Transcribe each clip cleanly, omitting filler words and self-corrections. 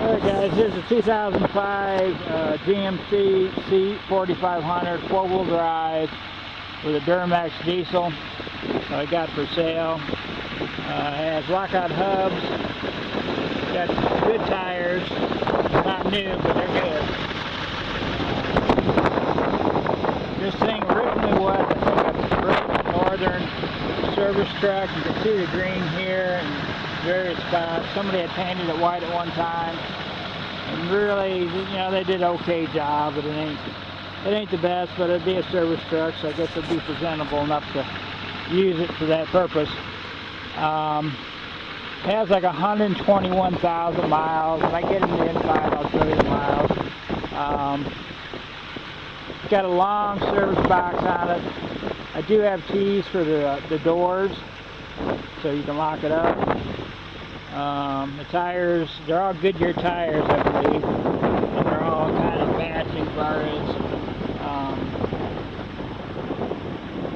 Alright guys, here's a 2005 GMC C4500 4-wheel drive with a Duramax diesel I got for sale. It has lockout hubs, got good tires, not new but they're good. This thing originally was, I think, a Great Northern service truck. You can see the green here and various spots. Somebody had painted it white at one time, and really, you know, they did an okay job, but it ain't the best, but it'd be a service truck, so I guess it'd be presentable enough to use it for that purpose. It has like 121,000 miles. When I get in the inside, I'll show you the miles. It's got a long service box on it. I do have keys for the doors, so you can lock it up. The tires, they're all Goodyear tires, I believe. And they're all kind of matching as far as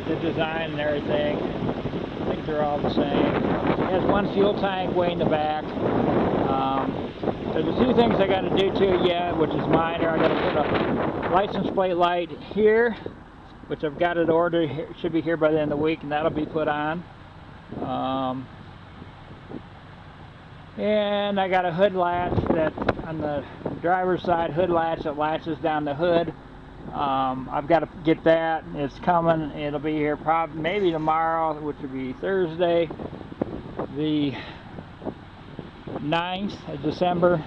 the design and everything. I think they're all the same. It has one fuel tank way in the back. There's a few things I got to do to it yet, which is minor. I got to put a license plate light here, which I've got it ordered. It should be here by the end of the week, and that'll be put on. And I got a hood latch that on the driver's side, hood latch that latches down the hood. I've got to get that. It's coming. It'll be here probably maybe tomorrow, which will be Thursday, the 9th of December.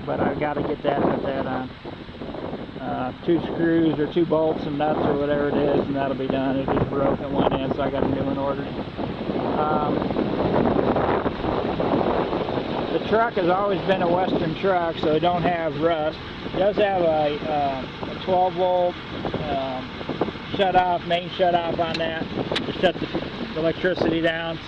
But I've got to get that, put that on. 2 screws or 2 bolts and nuts or whatever it is, and that'll be done. It just broke at one end, so I got a new one ordered. The truck has always been a Western truck, so it don't have rust. It does have a 12-volt shut-off, main shut-off on that to shut the electricity down.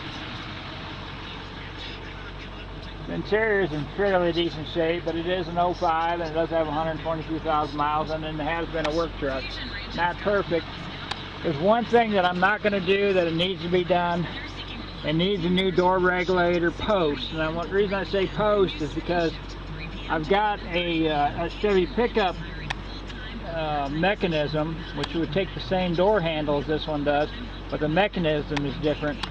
The interior is in fairly decent shape, but it is an 05 and it does have 122,000 miles, and it has been a work truck. Not perfect. There's one thing that I'm not going to do that it needs to be done. It needs a new door regulator post. And the reason I say post is because I've got a Chevy pickup mechanism, which would take the same door handle as this one does, but the mechanism is different.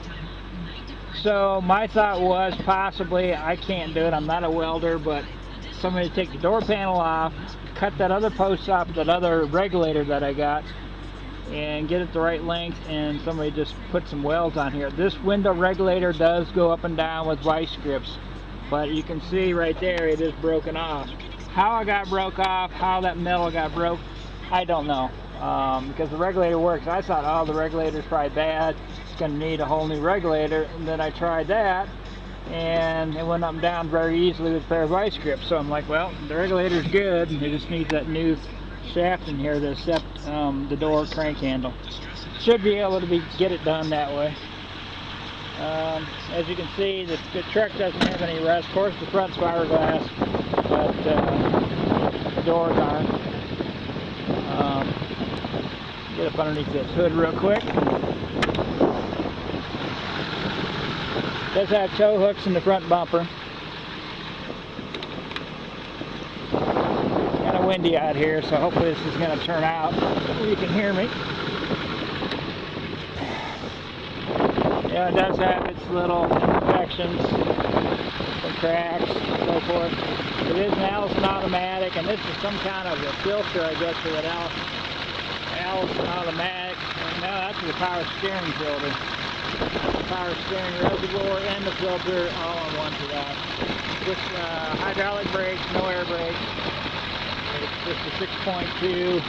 So my thought was possibly, I can't do it, I'm not a welder, but somebody to take the door panel off, cut that other post off, that other regulator that I got, and get it the right length, and somebody just put some welds on here. This window regulator does go up and down with vice grips, but you can see right there it is broken off. How it got broke off, how that metal got broke, I don't know, because the regulator works. I thought, oh, the regulator's probably bad, it's going to need a whole new regulator, and then I tried that and it went up and down very easily with a pair of vice grips. So I'm like, well, the regulator's good, it just needs that new shaft in here to accept the door crank handle. Should be able to get it done that way. As you can see, the truck doesn't have any rust. Of course, the front's fiberglass, but the doors aren't. Get up underneath this hood real quick. It does have tow hooks in the front bumper. Kind of windy out here, so hopefully this is going to turn out. You can hear me. Yeah, it does have its little imperfections, some cracks, so forth. It is an Allison automatic, and this is some kind of a filter, I guess, for that Allison automatic. No, that's the power steering filter. The power steering reservoir and the filter all on one for that. Just hydraulic brakes, no air brakes. It's just a 6.2,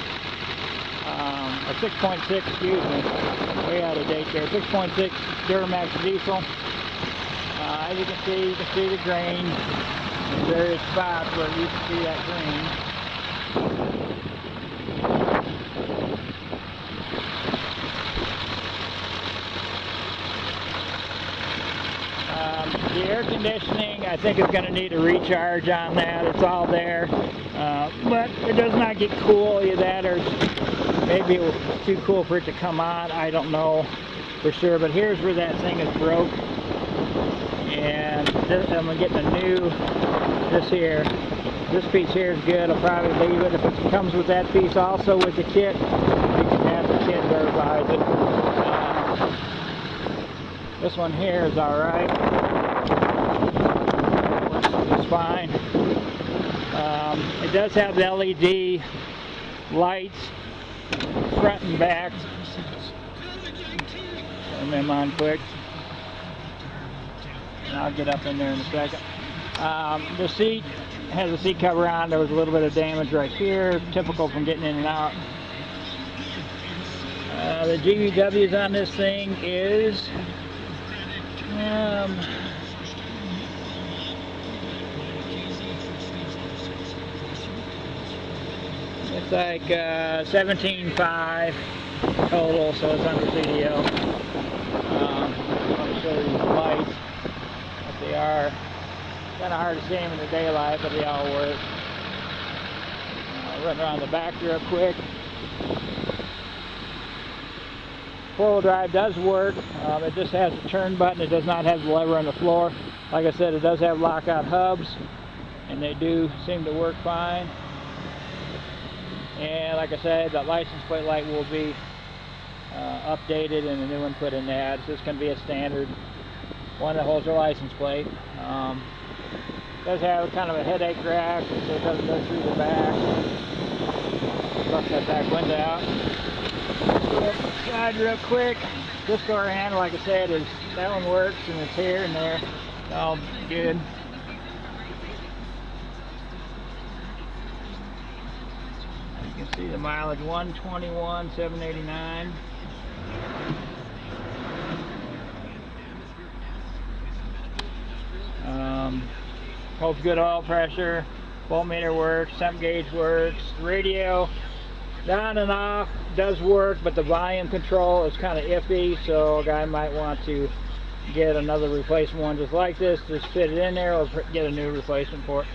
or 6.6, excuse me, way out of date there, 6.6 Duramax diesel. As you can see the grain in various spots where you can see that grain. The air conditioning, I think, is going to need a recharge on that. It's all there, but it does not get cool. Either that, or maybe it's too cool for it to come on. I don't know for sure, but here's where that thing is broke, and I'm getting a new, this piece here is good. I'll probably leave it. If it comes with that piece also with the kit, you can have the kit verifies it. This one here is alright. It's fine. It does have the LED lights front and back. Turn them on quick. And I'll get up in there in a second. The seat has a seat cover on. There was a little bit of damage right here, typical from getting in and out. The GVWs on this thing is it's like 17.5 total, so it's under CDL. I'll show you the lights. They are kind of hard to see them in the daylight, but they all work. Run around the back real quick. Four-wheel drive does work. It just has a turn button. It does not have the lever on the floor. Like I said, it does have lockout hubs, and they do seem to work fine. And like I said, the license plate light will be updated and a new one put in that. It's just going to be a standard one that holds your license plate. It does have kind of a headache rack, so it doesn't go through the back. Bust that back window out. Side real quick. This door handle, like I said, that one works, and it's here and there. It's all good. You can see the mileage, 121,789. Holds good oil pressure, voltmeter works, temp gauge works, radio down and off does work, but the volume control is kind of iffy, so a guy might want to get another replacement one just like this, just fit it in there, or get a new replacement for it.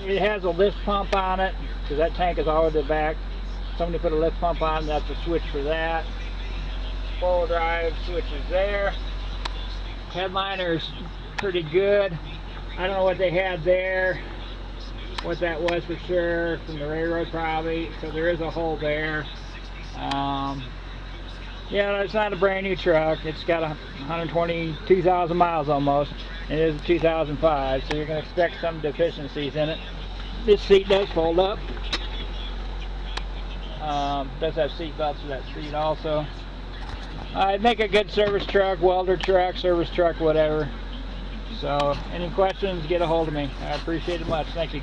It has a lift pump on it, because that tank is all the back. Somebody put a lift pump on, that's a switch for that. Four-wheel drive switch is there. Headliner's pretty good. I don't know what they had there, what that was for sure, from the railroad probably, so there is a hole there. Yeah, it's not a brand new truck. It's got 122,000 miles almost. It is a 2005, so you're going to expect some deficiencies in it. This seat does fold up. Does have seat belts for that seat also. I'd make a good service truck, welder truck, service truck, whatever. So, any questions, get a hold of me. I appreciate it much. Thank you.